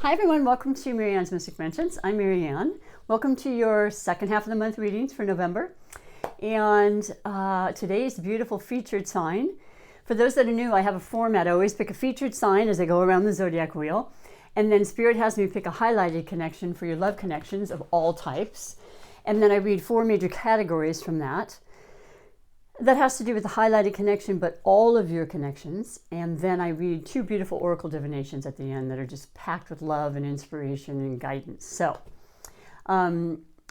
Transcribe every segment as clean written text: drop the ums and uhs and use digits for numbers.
Hi everyone, welcome to Marianne's Mystic Mansions. I'm Marianne. Welcome to your second half of the month readings for November. And today's beautiful featured sign. For those that are new, I have a format. I always pick a featured sign as I go around the zodiac wheel. And then Spirit has me pick a highlighted connection for your love connections of all types. And then I read 4 major categories from that. That has to do with the highlighted connection, but all of your connections. And then I read 2 beautiful oracle divinations at the end that are just packed with love and inspiration and guidance. So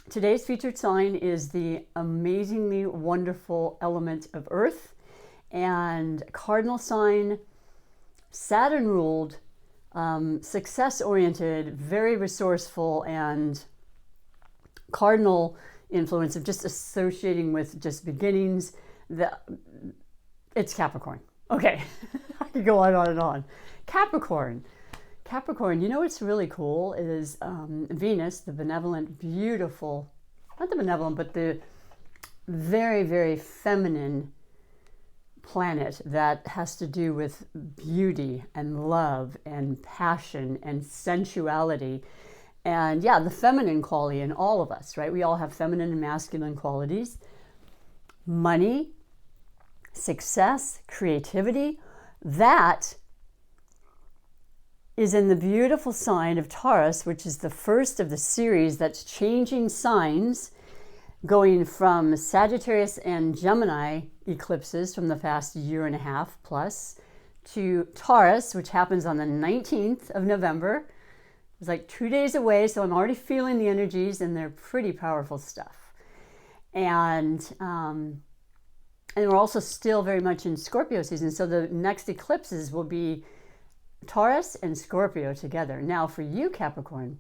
today's featured sign is the amazingly wonderful element of Earth and cardinal sign, Saturn ruled, success oriented, very resourceful, and cardinal influence of just associating with just beginnings. It's Capricorn. Okay, I could go on and on. Capricorn, you know what's really cool is Venus, the benevolent, beautiful, not the benevolent, but the very, very feminine planet that has to do with beauty and love and passion and sensuality. And yeah, the feminine quality in all of us, right? We all have feminine and masculine qualities. Money, success, creativity, that is in the beautiful sign of Taurus, which is the first of the series that's changing signs, going from Sagittarius and Gemini eclipses from the past year and a half plus to Taurus, which happens on the 19th of November. It's like 2 days away, so I'm already feeling the energies, and they're pretty powerful stuff. And we're also still very much in Scorpio season, so the next eclipses will be Taurus and Scorpio together. Now for you, Capricorn,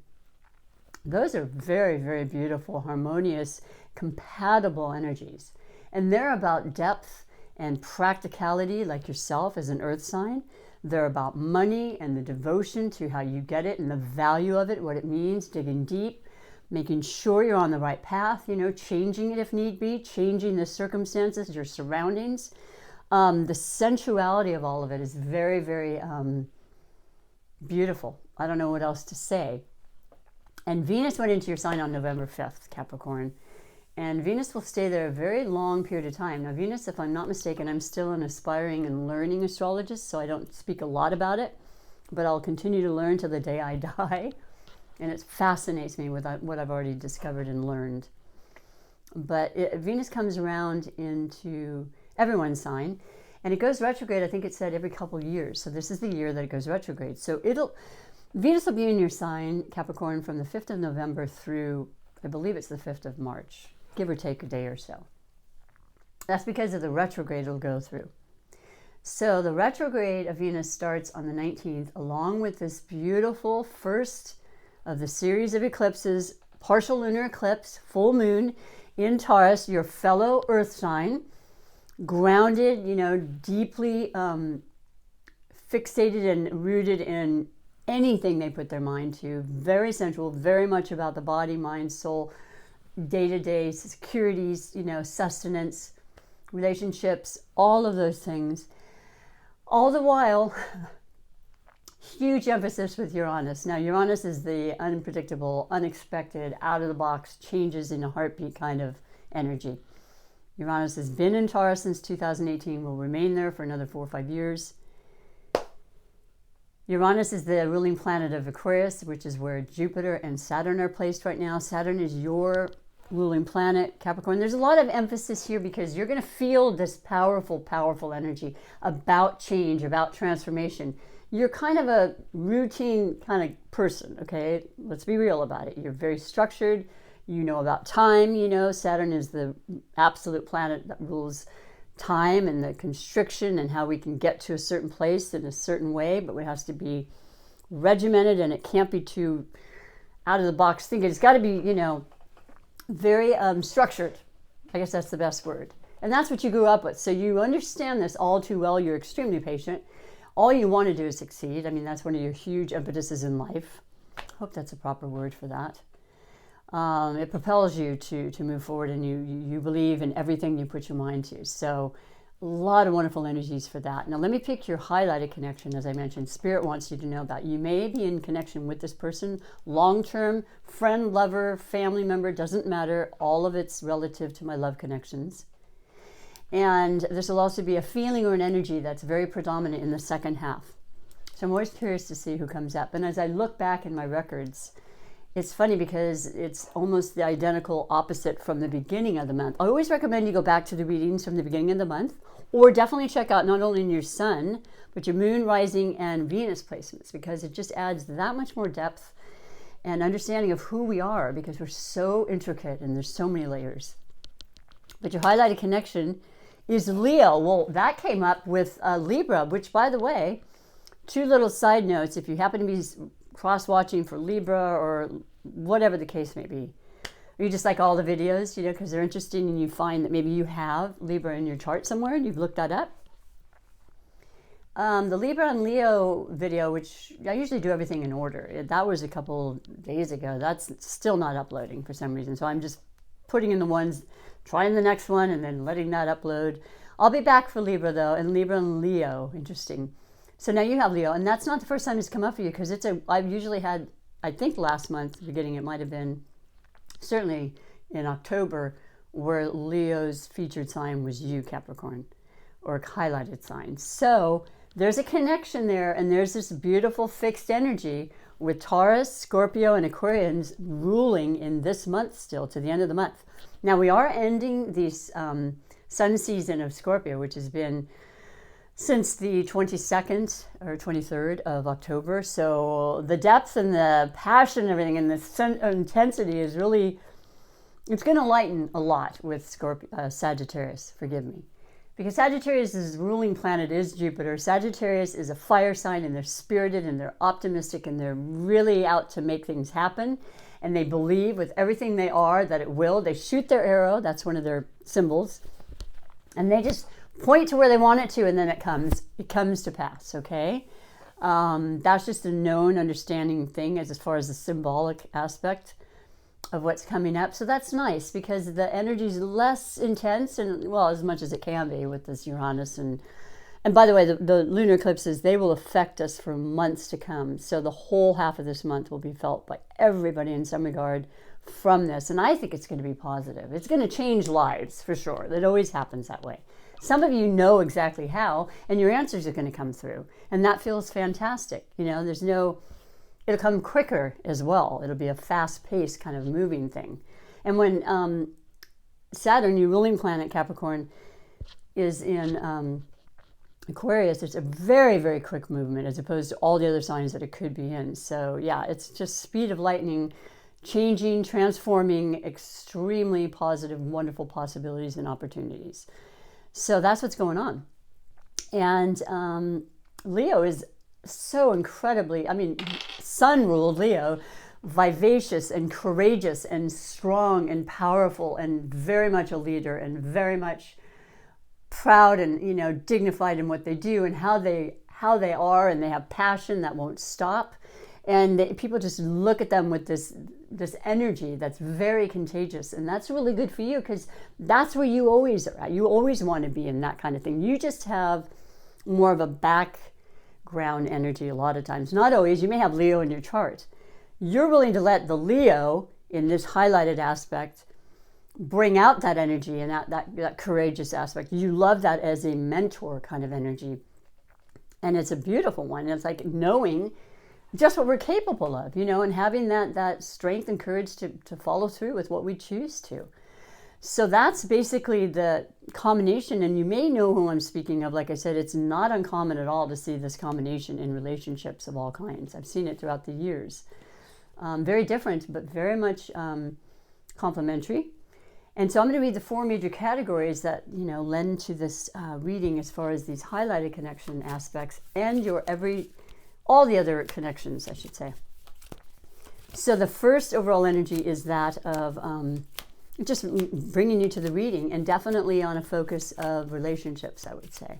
those are very, very beautiful, harmonious, compatible energies. And they're about depth and practicality, like yourself as an earth sign. They're about money and the devotion to how you get it and the value of it, what it means, digging deep, making sure you're on the right path, changing it if need be, changing the circumstances, your surroundings. The sensuality of all of it is very, very beautiful. I don't know what else to say. And Venus went into your sign on November 5th, Capricorn. And Venus will stay there a very long period of time. Now, Venus, if I'm not mistaken, I'm still an aspiring and learning astrologist, so I don't speak a lot about it, but I'll continue to learn till the day I die. And it fascinates me with what I've already discovered and learned. But Venus comes around into everyone's sign, and it goes retrograde, I think it said, every couple of years. So this is the year that it goes retrograde. So Venus will be in your sign, Capricorn, from the 5th of November through, I believe it's the 5th of March, give or take a day or so. That's because of the retrograde it'll go through. So the retrograde of Venus starts on the 19th, along with this beautiful first of the series of eclipses, partial lunar eclipse, full moon in Taurus, your fellow earth sign, grounded, deeply fixated and rooted in anything they put their mind to, very sensual, very much about the body, mind, soul, day-to-day securities, sustenance, relationships, all of those things. All the while, huge emphasis with Uranus. Now, Uranus is the unpredictable, unexpected, out-of-the-box, changes in a heartbeat kind of energy. Uranus has been in Taurus since 2018, will remain there for another 4 or 5 years. Uranus is the ruling planet of Aquarius, which is where Jupiter and Saturn are placed right now. Saturn is your ruling planet, Capricorn. There's a lot of emphasis here because you're going to feel this powerful, powerful energy about change, about transformation. You're kind of a routine kind of person, okay? Let's be real about it. You're very structured. You know about time, Saturn is the absolute planet that rules time and the constriction and how we can get to a certain place in a certain way, but it has to be regimented and it can't be too out of the box thinking. It's got to be, very structured. I guess that's the best word. And that's what you grew up with. So you understand this all too well. You're extremely patient. All you want to do is succeed. I mean, that's one of your huge impetuses in life. I hope that's a proper word for that. It propels you to move forward, and you believe in everything you put your mind to. So A lot of wonderful energies for that. Now let me pick your highlighted connection. As I mentioned, Spirit wants you to know about. You may be in connection with this person, long-term, friend, lover, family member, doesn't matter. All of it's relative to my love connections. And this will also be a feeling or an energy that's very predominant in the second half. So I'm always curious to see who comes up. And as I look back in my records, it's funny because it's almost the identical opposite from the beginning of the month. I always recommend you go back to the readings from the beginning of the month, or definitely check out not only your sun, but your moon, rising, and Venus placements, because it just adds that much more depth and understanding of who we are, because we're so intricate and there's so many layers. But your highlighted connection is Leo. Well, that came up with Libra, which, by the way, two little side notes, if you happen to be cross-watching for Libra or whatever the case may be, or you just like all the videos, you know, because they're interesting and you find that maybe you have Libra in your chart somewhere and you've looked that up. The Libra and Leo video, which I usually do everything in order. That was a couple days ago. That's still not uploading for some reason. So I'm just putting in the ones, trying the next one, and then letting that upload. I'll be back for Libra though, and Libra and Leo, interesting. So now you have Leo, and that's not the first time it's come up for you, because I've usually had, I think last month, beginning, it might have been certainly in October, where Leo's featured sign was you, Capricorn, or a highlighted sign. So there's a connection there, and there's this beautiful fixed energy with Taurus, Scorpio, and Aquarians ruling in this month still to the end of the month. Now we are ending this sun season of Scorpio, which has been since the 22nd or 23rd of October. So the depth and the passion and everything and the intensity is really, it's going to lighten a lot with Sagittarius, forgive me. Because Sagittarius' ruling planet is Jupiter. Sagittarius is a fire sign, and they're spirited and they're optimistic and they're really out to make things happen. And they believe with everything they are that it will. They shoot their arrow, that's one of their symbols. And they just point to where they want it to, and then it comes to pass, okay? That's just a known understanding thing as far as the symbolic aspect of what's coming up. So that's nice, because the energy is less intense, and well, as much as it can be with this Uranus. And by the way, the lunar eclipses, they will affect us for months to come. So the whole half of this month will be felt by everybody in some regard from this. And I think it's going to be positive. It's going to change lives for sure. It always happens that way. Some of you know exactly how, and your answers are going to come through. And that feels fantastic. You know, it'll come quicker as well. It'll be a fast-paced kind of moving thing. And when Saturn, your ruling planet, Capricorn, is in Aquarius, it's a very, very quick movement as opposed to all the other signs that it could be in. So yeah, it's just speed of lightning, changing, transforming, extremely positive, wonderful possibilities and opportunities. So that's what's going on. And Leo is so incredibly, sun ruled Leo, vivacious and courageous and strong and powerful and very much a leader and very much proud and, you know, dignified in what they do and how they are, and they have passion that won't stop. And people just look at them with this energy that's very contagious. And that's really good for you, because that's where you always are at. You always want to be in that kind of thing. You just have more of a background energy a lot of times. Not always. You may have Leo in your chart. You're willing to let the Leo in this highlighted aspect bring out that energy and that courageous aspect. You love that as a mentor kind of energy. And it's a beautiful one. It's like knowing just what we're capable of, you know, and having that strength and courage to follow through with what we choose to. So that's basically the combination. And you may know who I'm speaking of. Like I said, it's not uncommon at all to see this combination in relationships of all kinds. I've seen it throughout the years. Very different, but very much complementary. And so I'm going to read the 4 major categories that, you know, lend to this reading as far as these highlighted connection aspects and all the other connections, I should say. So the first overall energy is that of just bringing you to the reading, and definitely on a focus of relationships, I would say.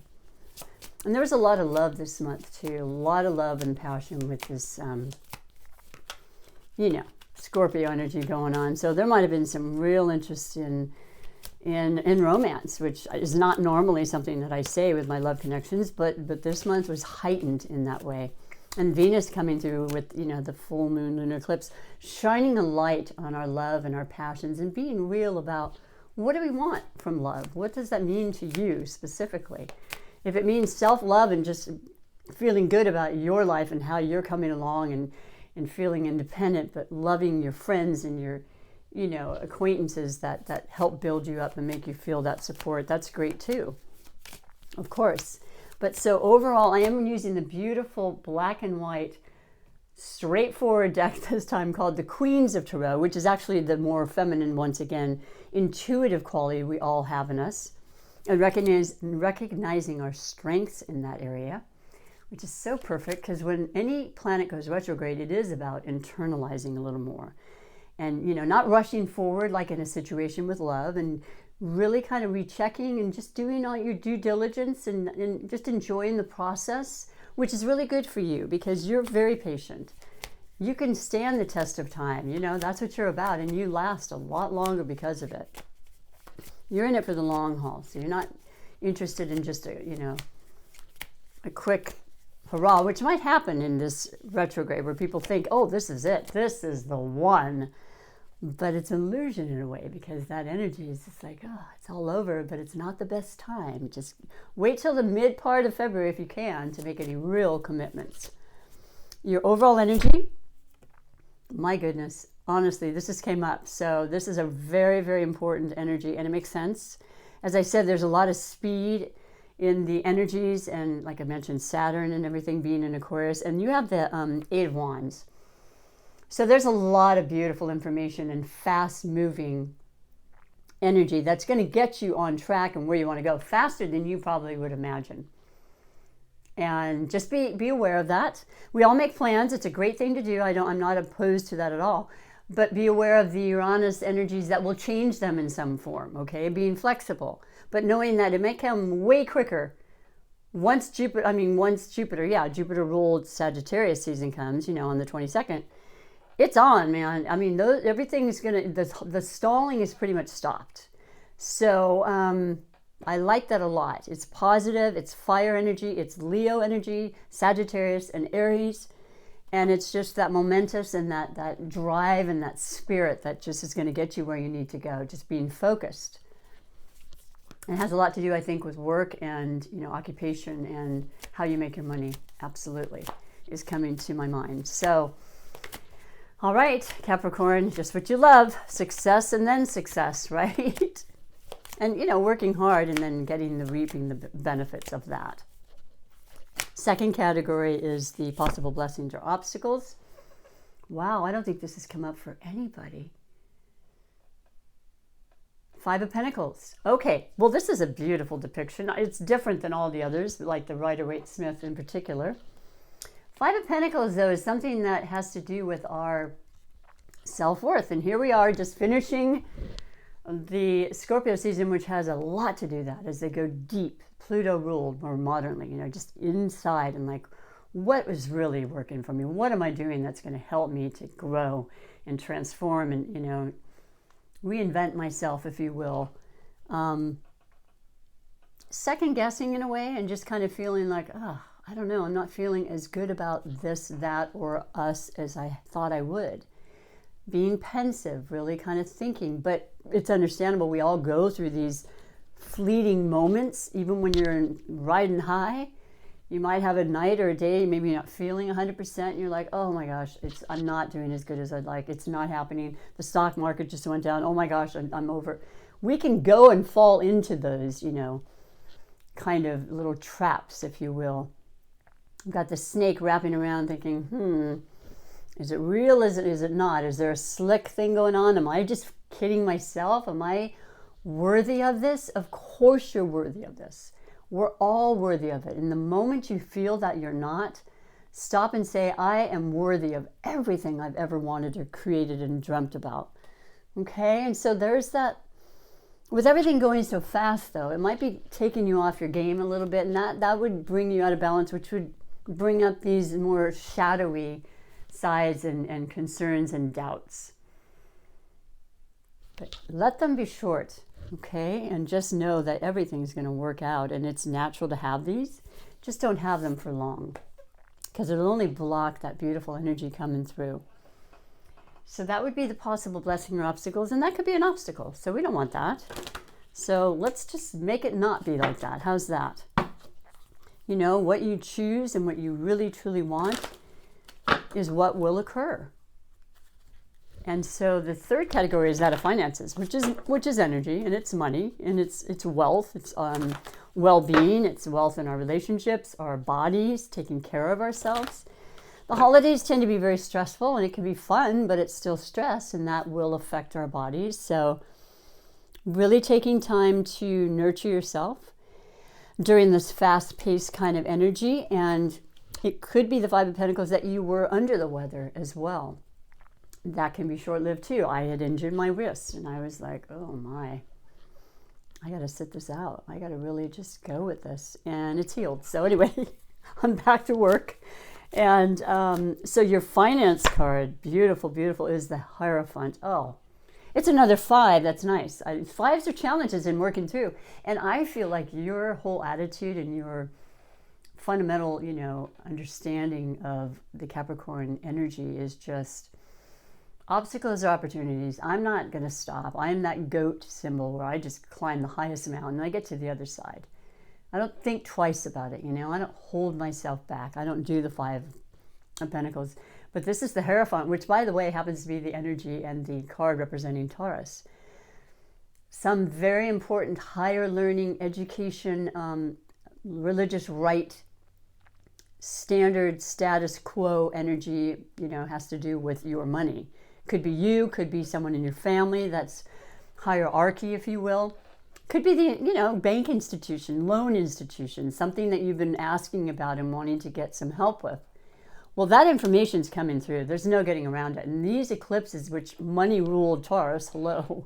And there was a lot of love this month too, a lot of love and passion with this, Scorpio energy going on. So there might have been some real interest in in romance, which is not normally something that I say with my love connections, but this month was heightened in that way. And Venus coming through with, you know, the full moon lunar eclipse, shining a light on our love and our passions and being real about what do we want from love? What does that mean to you specifically? If it means self-love and just feeling good about your life and how you're coming along and feeling independent, but loving your friends and your, you know, acquaintances that help build you up and make you feel that support, that's great too, of course. But so overall, I am using the beautiful black and white, straightforward deck this time called the Queens of Tarot, which is actually the more feminine, once again, intuitive quality we all have in us, and recognizing our strengths in that area, which is so perfect because when any planet goes retrograde, it is about internalizing a little more. And, you know, not rushing forward like in a situation with love, and really kind of rechecking and just doing all your due diligence and just enjoying the process, which is really good for you because you're very patient. You can stand the test of time, you know, that's what you're about, and you last a lot longer because of it. You're in it for the long haul, so you're not interested in just a, you know, a quick hurrah, which might happen in this retrograde where people think, oh, this is it, this is the one. But it's an illusion in a way because that energy is just like, oh, it's all over, but it's not the best time. Just wait till the mid part of February if you can to make any real commitments. Your overall energy, my goodness, honestly, this just came up. So this is a very, very important energy, and it makes sense. As I said, there's a lot of speed in the energies, and like I mentioned, Saturn and everything being in Aquarius, and you have the Eight of Wands. So there's a lot of beautiful information and fast-moving energy that's going to get you on track and where you want to go faster than you probably would imagine. And just be aware of that. We all make plans. It's a great thing to do. I'm not opposed to that at all. But be aware of the Uranus energies that will change them in some form, okay? Being flexible. But knowing that it may come way quicker once Jupiter ruled Sagittarius season comes, you know, on the 22nd. It's on, man. I mean, everything is the stalling is pretty much stopped. So I like that a lot. It's positive, it's fire energy, it's Leo energy, Sagittarius and Aries. And it's just that momentous and that drive and that spirit that just is going to get you where you need to go, just being focused. It has a lot to do, I think, with work and, you know, occupation and how you make your money. Absolutely is coming to my mind. So, all right, Capricorn, just what you love. Success and then success, right? And, you know, working hard and then reaping the benefits of that. Second category is the possible blessings or obstacles. Wow, I don't think this has come up for anybody. Five of Pentacles. Okay, well, this is a beautiful depiction. It's different than all the others, like the Rider-Waite-Smith in particular. Five of Pentacles, though, is something that has to do with our self-worth. And here we are just finishing the Scorpio season, which has a lot to do with that as they go deep. Pluto ruled more modernly, you know, just inside and like, what was really working for me? What am I doing that's going to help me to grow and transform and, you know, reinvent myself, if you will. Second guessing in a way and just kind of feeling like, oh, I don't know, I'm not feeling as good about this, that, or us as I thought I would. Being pensive, really kind of thinking, but it's understandable. We all go through these fleeting moments, even when you're riding high. You might have a night or a day, maybe you're not feeling 100%, and you're like, oh my gosh, I'm not doing as good as I'd like. It's not happening. The stock market just went down. Oh my gosh, I'm over. We can go and fall into those, you know, kind of little traps, if you will. I've got the snake wrapping around thinking, is it real? Is it not? Is there a slick thing going on? Am I just kidding myself? Am I worthy of this? Of course you're worthy of this. We're all worthy of it. And the moment you feel that you're not, stop and say, I am worthy of everything I've ever wanted or created and dreamt about. Okay? And so there's that. With everything going so fast, though, it might be taking you off your game a little bit, and that would bring you out of balance, which would bring up these more shadowy sides and concerns and doubts. But let them be short. okay? And just know that everything's going to work out, and it's natural to have these. Just don't have them for long, because it'll only block that beautiful energy coming through. So that would be the possible blessing or obstacles, and that could be an obstacle. So we don't want that. So let's just make it not be like that. How's that? You know, what you choose and what you really truly want is what will occur. And so the third category is that of finances, which is energy, and it's money, and it's wealth, it's well-being, it's wealth in our relationships, our bodies, taking care of ourselves. The holidays tend to be very stressful, and it can be fun, but it's still stress, and that will affect our bodies. So really taking time to nurture yourself during this fast-paced kind of energy, and it could be the Five of Pentacles that you were under the weather as well. That can be short-lived too. I had injured my wrist, and I was like, oh my, I got to sit this out. I got to really just go with this, and it's healed. So anyway, I'm back to work. And so your finance card, beautiful, beautiful, is the Hierophant. Oh, it's another 5. That's nice. 5s are challenges in working through. And I feel like your whole attitude and your fundamental, you know, understanding of the Capricorn energy is just obstacles or opportunities. I'm not going to stop. I am that goat symbol where I just climb the highest mountain and I get to the other side. I don't think twice about it, you know. I don't hold myself back. I don't do the 5 of Pentacles. But this is the Hierophant, which, by the way, happens to be the energy and the card representing Taurus. Some very important higher learning, education, religious rite, standard status quo energy, you know, has to do with your money. Could be you, could be someone in your family. That's hierarchy, if you will. Could be the, you know, bank institution, loan institution, something that you've been asking about and wanting to get some help with. Well, that information's coming through. There's no getting around it. And these eclipses, which money ruled Taurus, hello,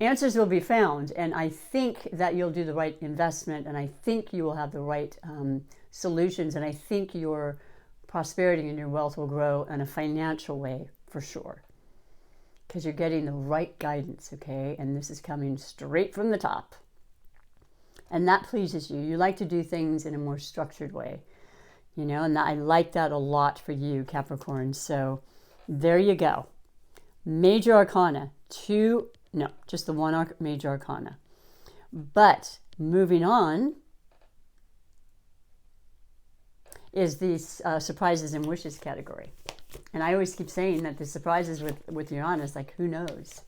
answers will be found. And I think that you'll do the right investment, and I think you will have the right solutions, and I think your prosperity and your wealth will grow in a financial way for sure. Because you're getting the right guidance, okay? And this is coming straight from the top. And that pleases you. You like to do things in a more structured way, you know, and I like that a lot for you, Capricorn. So there you go. Major Arcana, just the one Major Arcana. But moving on is the surprises and wishes category. And I always keep saying that the surprises with Uranus, like, who knows?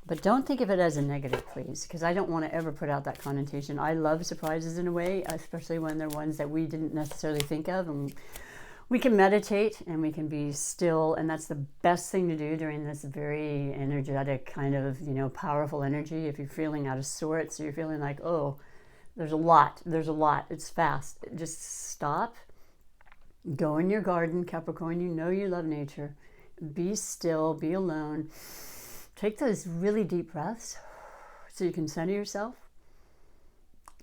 But don't think of it as a negative, please, because I don't want to ever put out that connotation. I love surprises in a way, especially when they're ones that we didn't necessarily think of. And we can meditate and we can be still, and that's the best thing to do during this very energetic kind of, you know, powerful energy. If you're feeling out of sorts, or you're feeling like, oh, there's a lot, it's fast. Just stop. Go in your garden, Capricorn. You know you love nature. Be still, be alone. Take those really deep breaths so you can center yourself.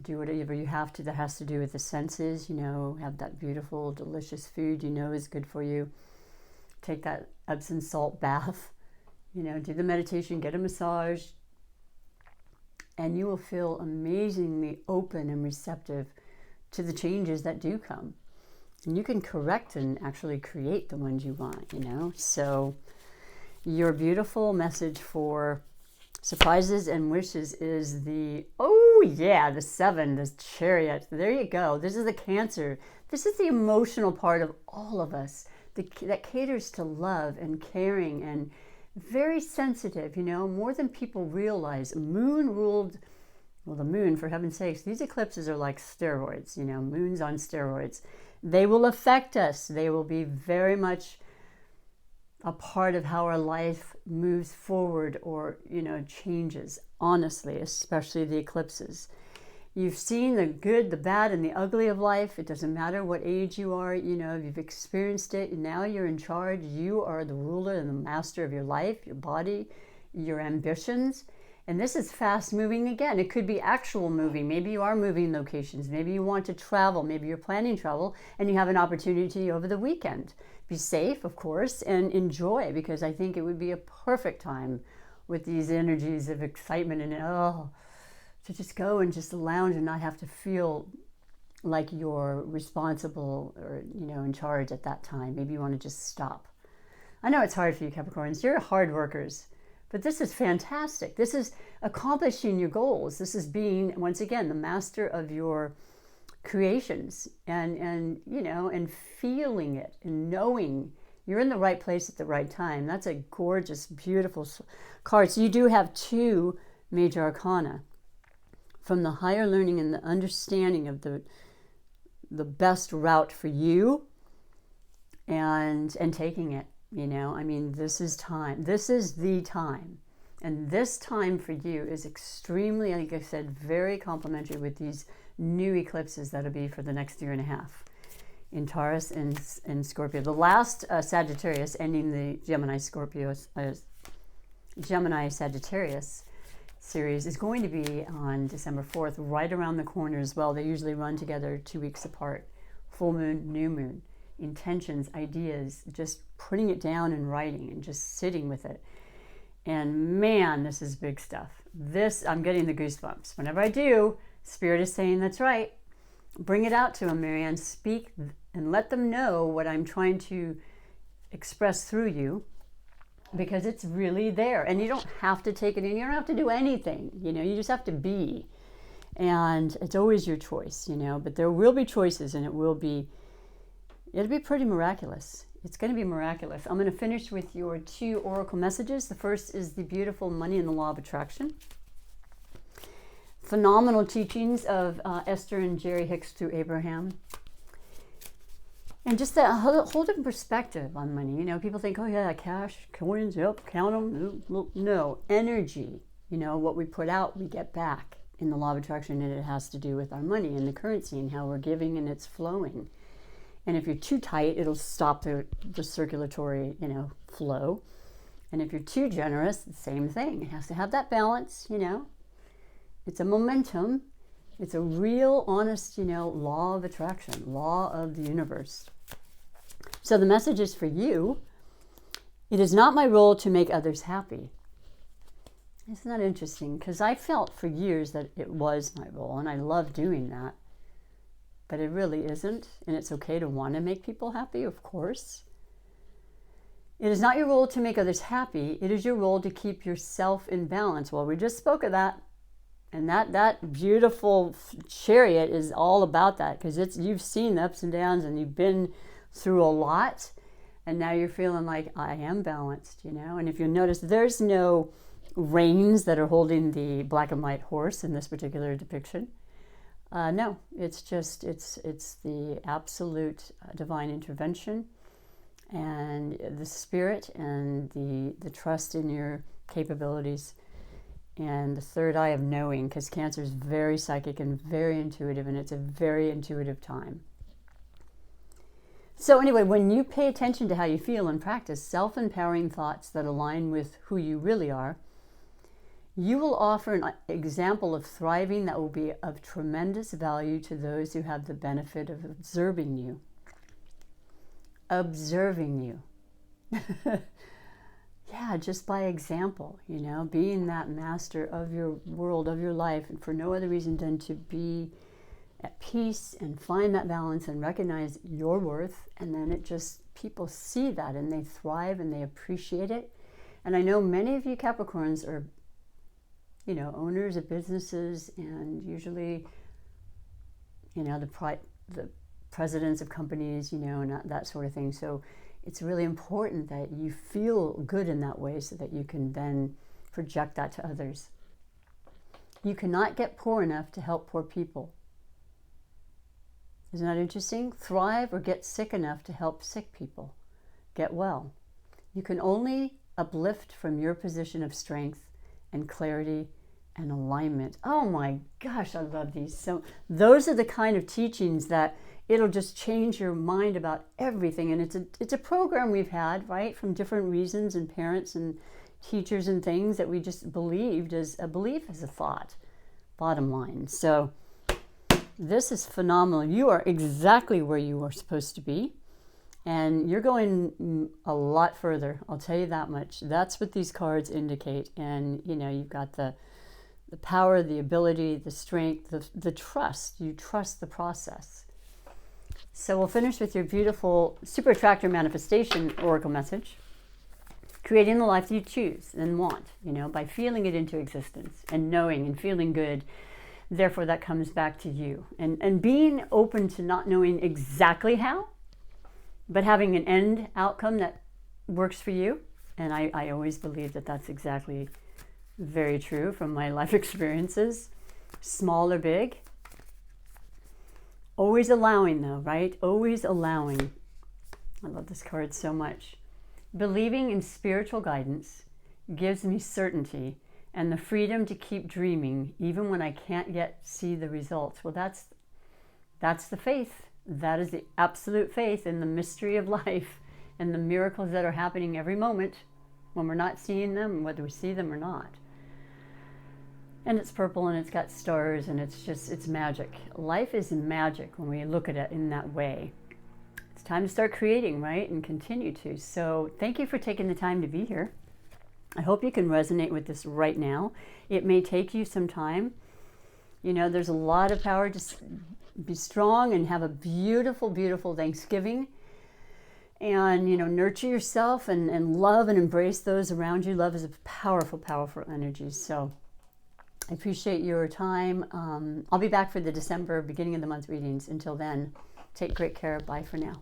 Do whatever you have to that has to do with the senses, you know, have that beautiful, delicious food you know is good for you. Take that Epsom salt bath, you know, do the meditation, get a massage, and you will feel amazingly open and receptive to the changes that do come. And you can correct and actually create the ones you want, you know. So your beautiful message for surprises and wishes is the 7, this Chariot. There you go. This is the Cancer. This is the emotional part of all of us that caters to love and caring and very sensitive, you know, more than people realize. Moon ruled, well, the moon, for heaven's sakes, these eclipses are like steroids, you know, moons on steroids. They will affect us. They will be very much a part of how our life moves forward or, you know, changes, honestly, especially the eclipses. You've seen the good, the bad, and the ugly of life. It doesn't matter what age you are, you know, you've experienced it. Now you're in charge. You are the ruler and the master of your life, your body, your ambitions. And this is fast moving again. It could be actual moving. Maybe you are moving locations. Maybe you want to travel. Maybe you're planning travel and you have an opportunity over the weekend. Be safe, of course, and enjoy, because I think it would be a perfect time with these energies of excitement and to just go and just lounge and not have to feel like you're responsible or, in charge at that time. Maybe you want to just stop. I know it's hard for you Capricorns. You're hard workers, but this is fantastic. This is accomplishing your goals. This is being, once again, the master of your creations and feeling it and knowing you're in the right place at the right time. That's a gorgeous, beautiful card. So you do have 2 major arcana from the higher learning and the understanding of the best route for you and taking it. This is time. This is the time. And this time for you is extremely, like I said, very complementary with these new eclipses that'll be for the next 1.5 years in Taurus and Scorpio. The last Sagittarius, ending the Gemini Sagittarius series, is going to be on December 4th, right around the corner as well. They usually run together 2 weeks apart. Full moon, new moon, intentions, ideas, just putting it down in writing and just sitting with it. And man, this is big stuff. I'm getting the goosebumps. Whenever I do, Spirit is saying, that's right. Bring it out to them, Marianne. Speak and let them know what I'm trying to express through you, because it's really there. And you don't have to take it in. You don't have to do anything. You just have to be. And it's always your choice, but there will be choices, and it'll be pretty miraculous. It's going to be miraculous. I'm going to finish with your 2 oracle messages. The first is the beautiful Money and the Law of Attraction. Phenomenal teachings of Esther and Jerry Hicks through Abraham. And just that whole different perspective on money. People think, oh yeah, cash, coins, yep, count them. No, energy. What we put out, we get back in the law of attraction, and it has to do with our money and the currency and how we're giving and it's flowing. And if you're too tight, it'll stop the circulatory, flow. And if you're too generous, the same thing. It has to have that balance, It's a momentum. It's a real, honest, law of attraction, law of the universe. So the message is for you. It is not my role to make others happy. Isn't that interesting? Because I felt for years that it was my role, and I love doing that. But it really isn't, and it's okay to want to make people happy, of course. It is not your role to make others happy. It is your role to keep yourself in balance. Well, we just spoke of that. And that beautiful chariot is all about that, because you've seen the ups and downs, and you've been through a lot, and now you're feeling like, I am balanced, And if you notice, there's no reins that are holding the black and white horse in this particular depiction. No, it's just, it's the absolute divine intervention and the spirit and the trust in your capabilities and the third eye of knowing, because Cancer is very psychic and very intuitive, and it's a very intuitive time. So anyway, when you pay attention to how you feel and practice self-empowering thoughts that align with who you really are, you will offer an example of thriving that will be of tremendous value to those who have the benefit of observing you. Observing you. Yeah, just by example, being that master of your world, of your life, and for no other reason than to be at peace and find that balance and recognize your worth. And then people see that and they thrive and they appreciate it. And I know many of you Capricorns are owners of businesses, and usually, the presidents of companies, and that sort of thing. So it's really important that you feel good in that way so that you can then project that to others. You cannot get poor enough to help poor people. Isn't that interesting? Thrive or get sick enough to help sick people get well. You can only uplift from your position of strength and clarity and alignment. Oh my gosh, I love these. So those are the kind of teachings that it'll just change your mind about everything. And it's a program we've had, right, from different reasons, and parents and teachers and things that we just believed as a belief, as a thought, bottom line. So this is phenomenal. You are exactly where you are supposed to be. And you're going a lot further, I'll tell you that much. That's what these cards indicate. And, you know, you've got the power, the ability, the strength, the trust. You trust the process. So we'll finish with your beautiful Super Attractor Manifestation Oracle message. Creating the life that you choose and want, you know, by feeling it into existence and knowing and feeling good. Therefore, that comes back to you. And being open to not knowing exactly how, but having an end outcome that works for you. And I always believe that that's exactly very true from my life experiences, small or big. Always allowing though, right? Always allowing. I love this card so much. Believing in spiritual guidance gives me certainty and the freedom to keep dreaming even when I can't yet see the results. Well, that's the faith. That is the absolute faith in the mystery of life and the miracles that are happening every moment when we're not seeing them, whether we see them or not. And it's purple and it's got stars and it's magic. Life is magic when we look at it in that way. It's time to start creating, right? And continue to. So thank you for taking the time to be here. I hope you can resonate with this right now. It may take you some time. You know, there's a lot of power to be strong and have a beautiful, beautiful Thanksgiving. And, you know, nurture yourself and love and embrace those around you. Love is a powerful, powerful energy. So I appreciate your time. I'll be back for the December, beginning of the month readings. Until then, take great care. Bye for now.